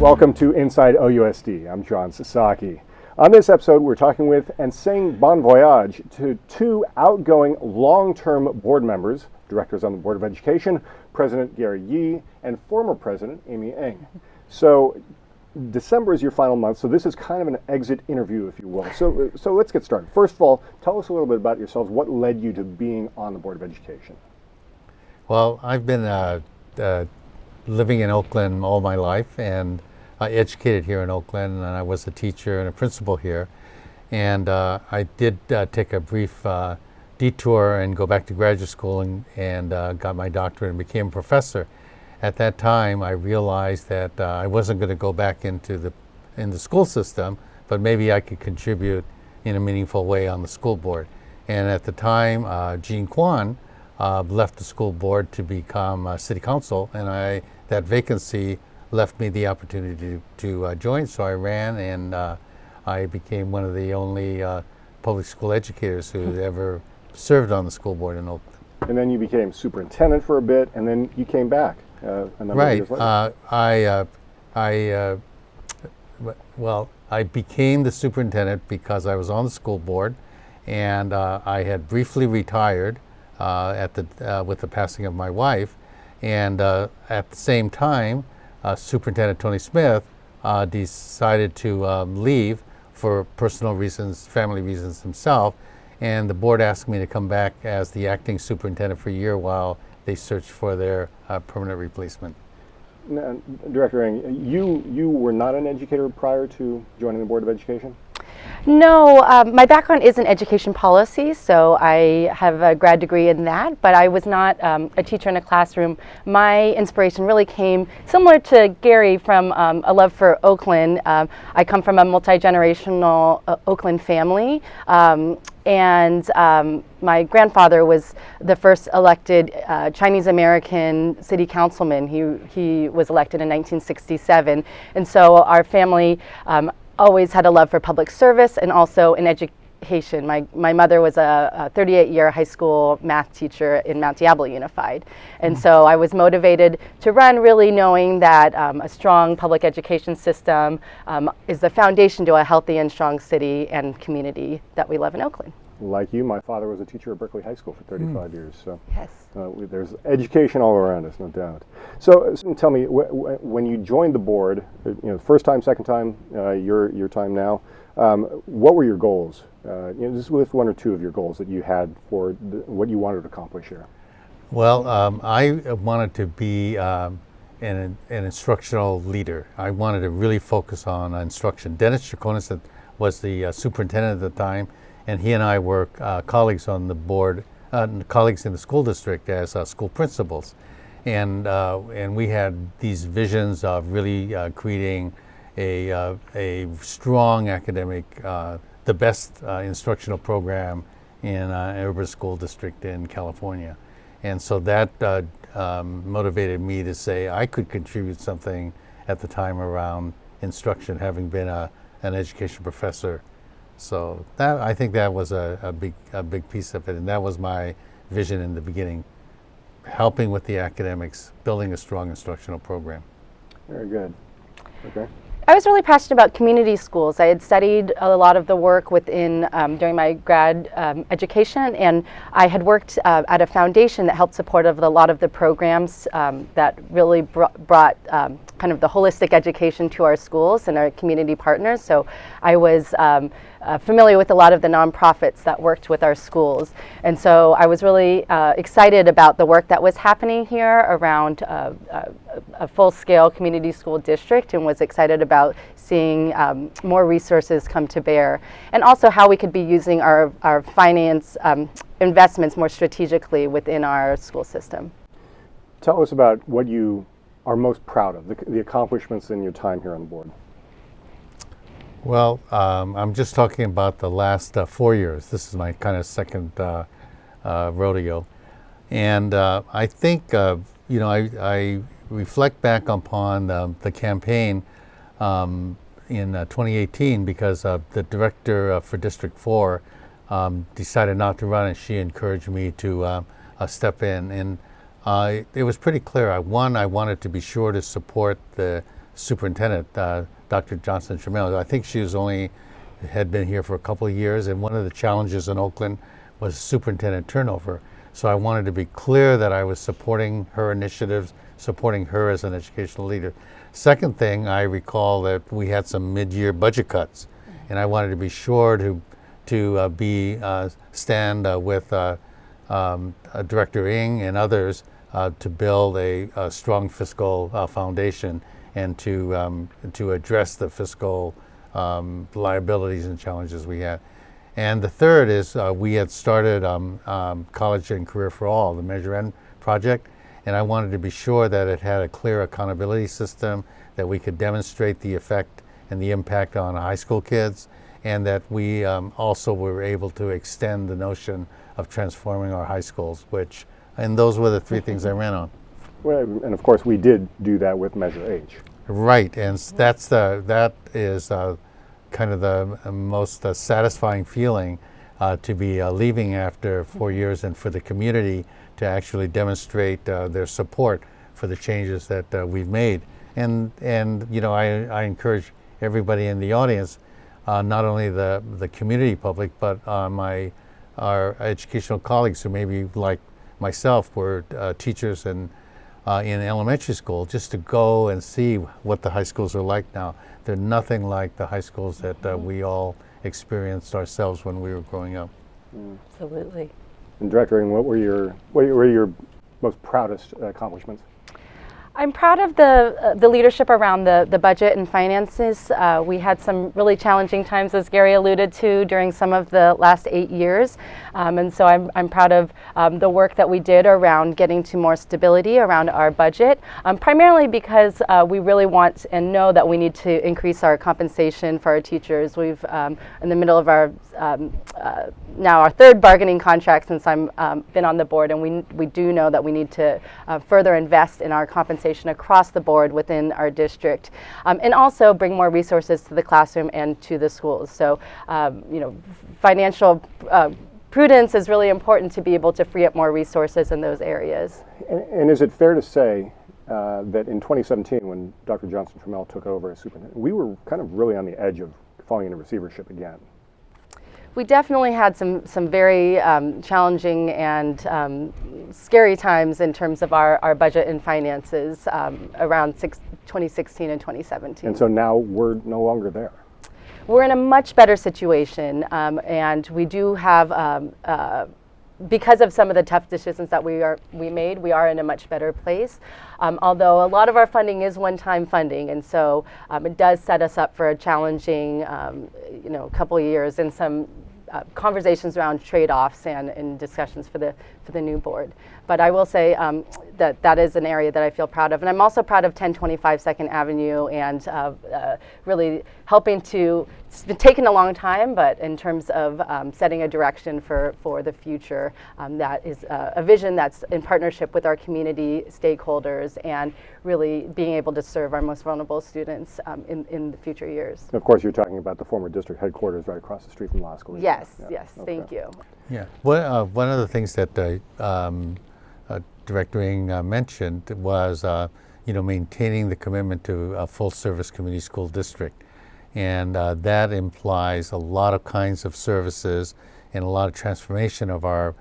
Welcome to Inside OUSD. I'm John Sasaki. On this episode, we're talking with and saying bon voyage to two outgoing long-term board members, directors on the Board of Education, President Gary Yee, and former President Aimee Ng. So December is your final month, so this is kind of an exit interview, if you will. So let's get started. First of all, tell us a little bit about yourselves. What led you to being on the Board of Education? Well, I've been living in Oakland all my life, and I educated here in Oakland, and I was a teacher and a principal here. And I did take a brief detour and go back to graduate school and got my doctorate and became a professor. At that time, I realized that I wasn't going to go back into the school system, but maybe I could contribute in a meaningful way on the school board. And at the time, Jean Kwan left the school board to become city council, and that vacancy left me the opportunity to join. So I ran, and I became one of the only public school educators who ever served on the school board in Oakland. And then you became superintendent for a bit, and then you came back a number of years later. Well, I became the superintendent because I was on the school board, and I had briefly retired with the passing of my wife, and at the same time, Superintendent Tony Smith decided to leave for personal reasons, family reasons himself, and the board asked me to come back as the acting superintendent for a year while they searched for their permanent replacement. Now, Director Ng, you were not an educator prior to joining the Board of Education? No, my background is in education policy, so I have a grad degree in that, but I was not a teacher in a classroom. My inspiration really came similar to Gary from a love for Oakland. I come from a multi-generational Oakland family, and my grandfather was the first elected Chinese American city councilman. He was elected in 1967, and so our family always had a love for public service and also in education. My mother was a 38-year high school math teacher in Mount Diablo Unified. And so I was motivated to run, really knowing that a strong public education system is the foundation to a healthy and strong city and community that we love in Oakland. Like you, my father was a teacher at Berkeley High School for 35 years. So yes. There's education all around us, no doubt. So tell me, when you joined the board, first time, second time, your time now, what were your goals? Just with one or two of your goals that you had for what you wanted to accomplish here. Well, I wanted to be an instructional leader. I wanted to really focus on instruction. Dennis Chaconis was the superintendent at the time, and he and I were colleagues on the board, colleagues in the school district as school principals. And we had these visions of really creating a strong academic, the best instructional program in an urban school district in California. And so that motivated me to say I could contribute something at the time around instruction, having been an education professor. So I think that was a big piece of it, and that was my vision in the beginning, helping with the academics, building a strong instructional program. Very good. Okay. I was really passionate about community schools. I had studied a lot of the work within during my grad education, and I had worked at a foundation that helped support a lot of the programs that really brought kind of the holistic education to our schools and our community partners. So I was familiar with a lot of the nonprofits that worked with our schools. And so I was really excited about the work that was happening here around a full-scale community school district, and was excited about seeing more resources come to bear, and also how we could be using our finance investments more strategically within our school system. Tell us about what you are most proud of, the accomplishments in your time here on the board. Well, I'm just talking about the last 4 years. This is my kind of second rodeo. And I think, I reflect back upon the campaign in 2018 because the director for District 4 decided not to run, and she encouraged me to step in. And it was pretty clear. I wanted to be sure to support the superintendent, Dr. Johnson Trammell. I think she had been here for a couple of years, and one of the challenges in Oakland was superintendent turnover. So I wanted to be clear that I was supporting her initiatives, supporting her as an educational leader. Second thing, I recall that we had some mid-year budget cuts, and I wanted to be sure to stand with Director Ng and others to build a strong fiscal foundation and to address the fiscal liabilities and challenges we had. And the third is we had started College and Career for All, the Measure N project, and I wanted to be sure that it had a clear accountability system, that we could demonstrate the effect and the impact on high school kids, and that we also were able to extend the notion of transforming our high schools, and those were the three things I ran on. Well, and of course we did do that with Measure H. Right, and that is kind of the most satisfying feeling to be leaving after 4 years, and for the community to actually demonstrate their support for the changes that we've made. And I encourage everybody in the audience, not only the community public, but our educational colleagues who maybe like myself were teachers in elementary school, just to go and see what the high schools are like now. They're nothing like the high schools that we all experienced ourselves when we were growing up. Absolutely. And Director Ng, what were your most proudest accomplishments? I'm proud of the leadership around the budget and finances. We had some really challenging times, as Gary alluded to, during some of the last 8 years. And so I'm proud of the work that we did around getting to more stability around our budget, primarily because we really want and know that we need to increase our compensation for our teachers. We've in the middle of our now our third bargaining contract since I'm been on the board, and we do know that we need to further invest in our compensation across the board within our district, and also bring more resources to the classroom and to the schools. So, financial prudence is really important to be able to free up more resources in those areas. And is it fair to say that in 2017, when Dr. Johnson Trammell took over as superintendent, we were kind of really on the edge of falling into receivership again? We definitely had some very challenging and scary times in terms of our budget and finances around 2016 and 2017. And so now we're no longer there. We're in a much better situation, and we do have, because of some of the tough decisions that we made, we are in a much better place. Although a lot of our funding is one-time funding, and so it does set us up for a challenging, couple of years and some conversations around trade-offs and discussions for the new board. But I will say that is an area that I feel proud of, and I'm also proud of 1025 Second Avenue and really helping to. It's been taking a long time, but in terms of setting a direction for the future, that is a vision that's in partnership with our community stakeholders and really being able to serve our most vulnerable students in the future years. Of course, you're talking about the former district headquarters right across the street from law school. Yes, Yeah. yes, Okay. thank you. Yeah. One of the things that Director Ng mentioned was, maintaining the commitment to a full-service community school district, and that implies a lot of kinds of services and a lot of transformation of our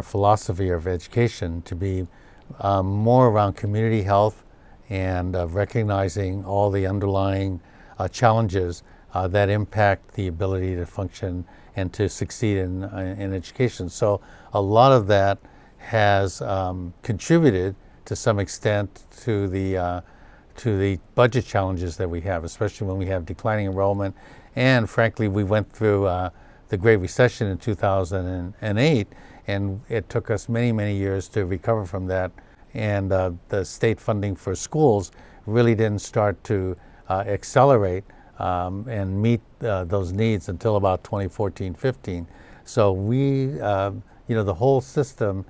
philosophy of education to be more around community health and recognizing all the underlying challenges that impact the ability to function and to succeed in education. So a lot of that has contributed to some extent to the budget challenges that we have, especially when we have declining enrollment. And frankly, we went through the Great Recession in 2008, and it took us many, many years to recover from that. And the state funding for schools really didn't start to accelerate and meet those needs until about 2014-15. So the whole system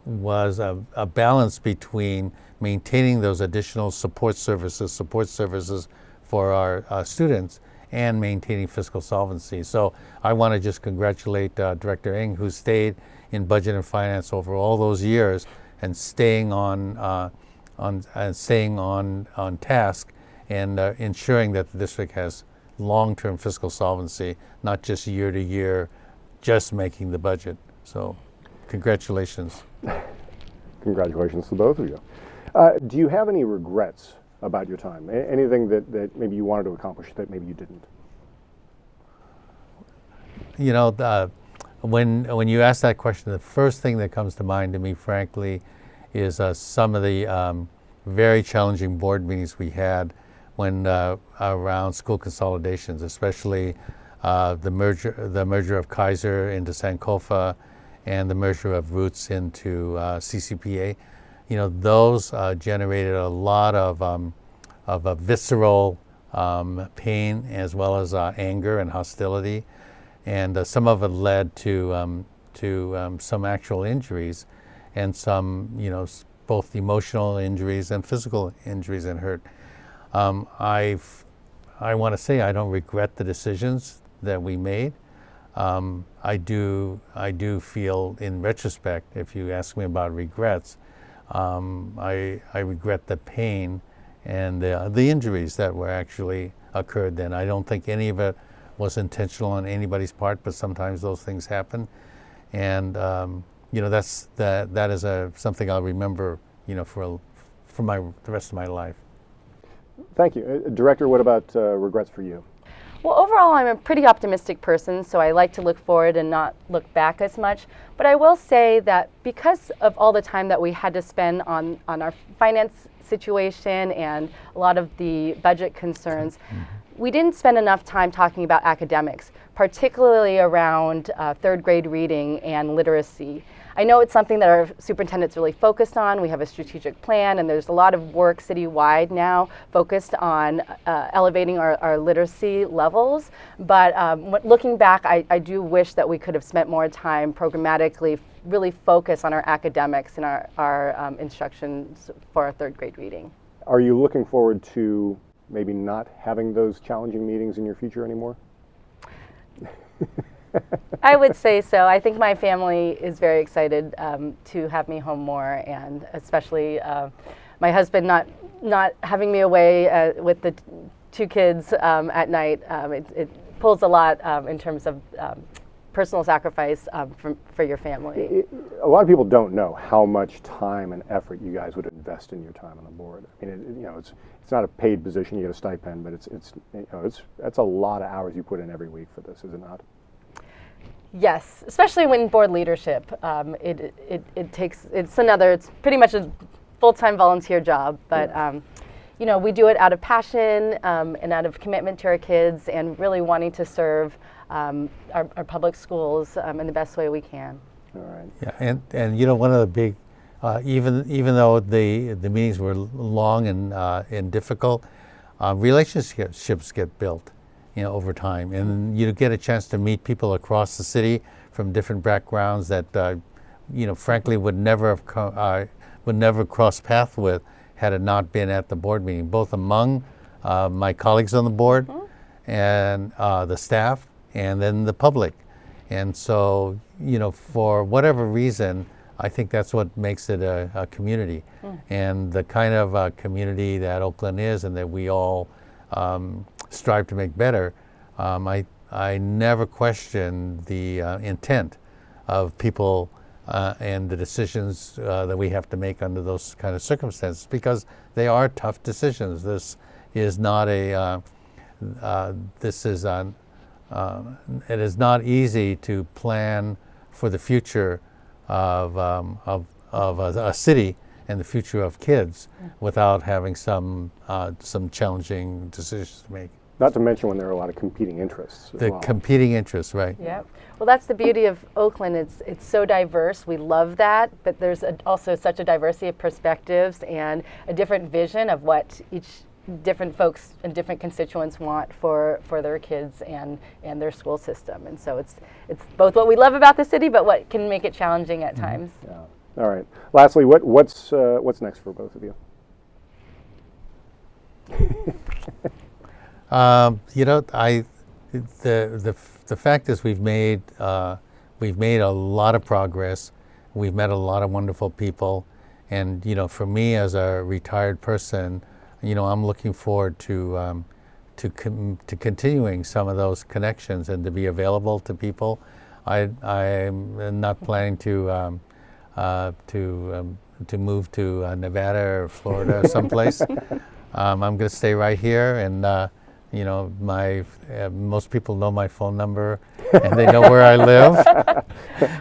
was a balance between maintaining those additional support services for our students, and maintaining fiscal solvency. So I want to just congratulate Director Ng, who stayed in budget and finance over all those years and staying on staying on task and ensuring that the district has long-term fiscal solvency, not just year to year, just making the budget. So, congratulations. Congratulations to both of you. Do you have any regrets about your time? Anything that maybe you wanted to accomplish that maybe you didn't? You know, when you ask that question, the first thing that comes to mind to me, frankly, is some of the very challenging board meetings we had when around school consolidations, especially the merger of Kaiser into Sankofa and the merger of Roots into CCPA. You know, those generated a lot of visceral pain as well as anger and hostility, and some of it led to some actual injuries, and some, you know, both emotional injuries and physical injuries and hurt. I want to say I don't regret the decisions that we made. I do feel, in retrospect, if you ask me about regrets, I regret the pain and the injuries that were actually occurred then. I don't think any of it was intentional on anybody's part, but sometimes those things happen, and you know, that is something I'll remember, you know, for the rest of my life. Thank you. Director, what about regrets for you? Well, overall, I'm a pretty optimistic person, so I like to look forward and not look back as much. But I will say that because of all the time that we had to spend on our finance situation and a lot of the budget concerns, we didn't spend enough time talking about academics, particularly around third grade reading and literacy. I know it's something that our superintendent's really focused on. We have a strategic plan, and there's a lot of work citywide now focused on elevating our literacy levels. But looking back, I do wish that we could have spent more time programmatically really focus on our academics and our instructions for our third grade reading. Are you looking forward to maybe not having those challenging meetings in your future anymore? I would say so. I think my family is very excited to have me home more, and especially my husband not having me away with the two kids at night. It pulls a lot in terms of personal sacrifice for your family. A lot of people don't know how much time and effort you guys would invest in your time on the board. I mean, you know, it's not a paid position; you get a stipend, but that's a lot of hours you put in every week for this, is it not? Yes, especially when board leadership. It's pretty much a full-time volunteer job, but Yeah. You know, we do it out of passion and out of commitment to our kids, and really wanting to serve our public schools in the best way we can. All right. Yeah, and you know, one of the big, even though the meetings were long and difficult, relationships get built, you know, over time, and you get a chance to meet people across the city from different backgrounds that you know, frankly, would never cross paths with had it not been at the board meeting, both among my colleagues on the board and the staff, and then the public. And so, you know, for whatever reason, I think that's what makes it a community, and the kind of community that Oakland is, and that we all strive to make better. I never question the intent of people and the decisions that we have to make under those kind of circumstances, because they are tough decisions. This is not it is not easy to plan for the future of a city and the future of kids without having some challenging decisions to make. Not to mention when there are a lot of competing interests as well. Competing interests, right? Yeah. Well, that's the beauty of Oakland. It's so diverse. We love that, but there's also such a diversity of perspectives and a different vision of what each different folks and different constituents want for their kids and their school system. And so it's both what we love about the city, but what can make it challenging at times. Yeah. All right. Lastly, what's next for both of you? You know, the fact is we've made a lot of progress. We've met a lot of wonderful people, And for me as a retired person, I'm looking forward to continuing some of those connections and to be available to people. I'm not planning to move to Nevada or Florida or someplace. I'm going to stay right here, and most people know my phone number, and they know where I live.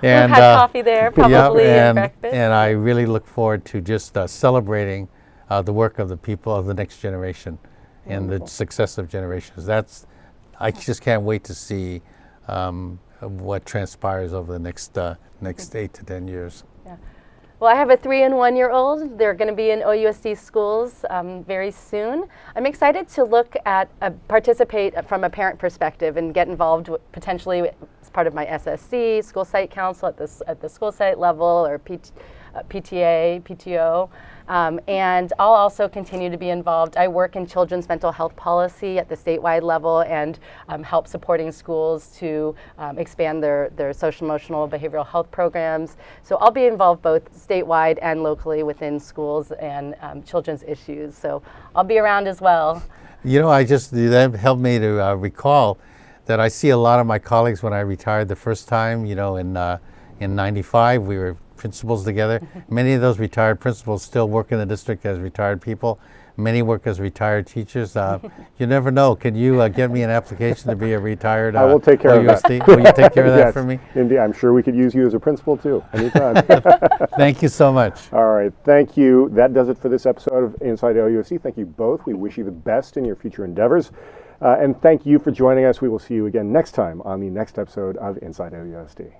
And we've had coffee there, probably, and breakfast. And I really look forward to just celebrating the work of the people of the next generation and the successive generations. I just can't wait to see what transpires over the next 8 to 10 years. Yeah. Well, I have a 3- and 1-year-old. They're going to be in OUSD schools very soon. I'm excited to look at, participate from a parent perspective and get involved potentially as part of my SSC, school site council at the school site level, or PTA, PTO. And I'll also continue to be involved. I work in children's mental health policy at the statewide level and help supporting schools to expand their social emotional behavioral health programs. So I'll be involved both statewide and locally within schools and children's issues. So I'll be around as well. That helped me to recall that I see a lot of my colleagues when I retired the first time, in 95, we were principals together. Many of those retired principals still work in the district as retired people. Many work as retired teachers. You never know. Can you get me an application to be a retired I will take care of that. Will you take care of that Yes, for me? Indeed. I'm sure we could use you as a principal too, anytime. Thank you so much. All right. Thank you. That does it for this episode of Inside OUSD. Thank you both. We wish you the best in your future endeavors. And thank you for joining us. We will see you again next time on the next episode of Inside OUSD.